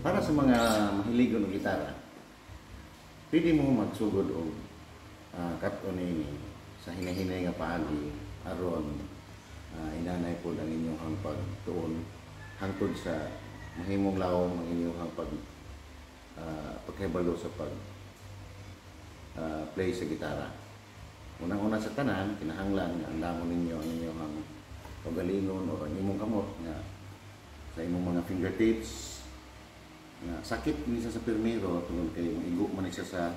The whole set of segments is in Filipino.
Para sa mga mahilig ng gitara, pwede mo magsugod o kat-on ini sa hinahinay nga paagi aron inanay po ang inyong pagtuon hangtod sa mahimong lawom ang inyong pagkahibalo sa pag play sa gitara. Unang-una sa tanan, kinahanglan nga andamon ninyo ang inyong pagalingon o ang imong kamot nga sa imong mga fingertips nga sakit minsan sa pirmero tungod kay maigo man isa sa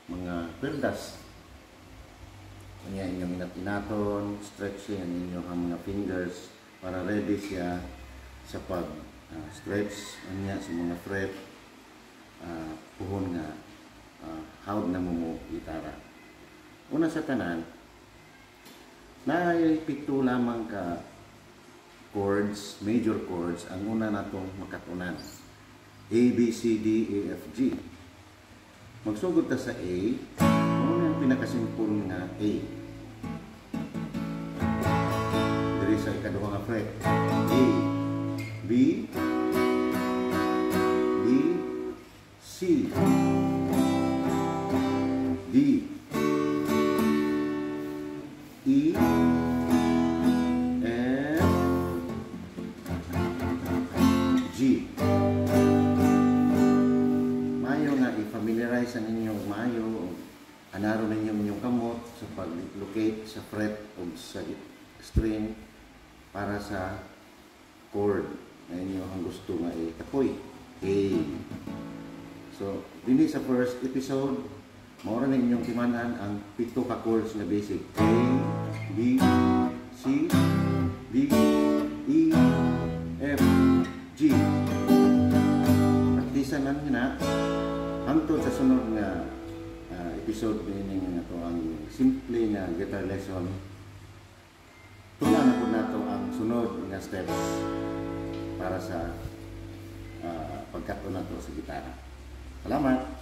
mga perdas. Kanya inyong inat-inaton, stretching ang inyong mga fingers para ready siya sa pag stretch niya sa mga fret puhon nga hawd na mo gitara. Una sa tanan, naipito lamang ka chords, major chords ang una natong makatunan. A, B, C, D, E, F, G. Magsugod ta sa A, muna ang pinakasimpul nga A. Diri sa ikaduha nga fret. A, B, D, C, D, E, F, G. I-familiarize ang inyong mayo, anaro ninyo inyong kamot sa pag-locate sa fret o sa string para sa chord na inyong gusto nga itapoy. A. So, dini sa first episode, maura na inyong timanan ang 7 ka chords na basic. A, B, C, D, E, F, G. Praktisan lang na hangtod sa sunod nga episode meaning nga to ang simple nga guitar lesson. Tunan na po nato ang sunod nga steps para sa pagkatuon nato sa gitara. Salamat!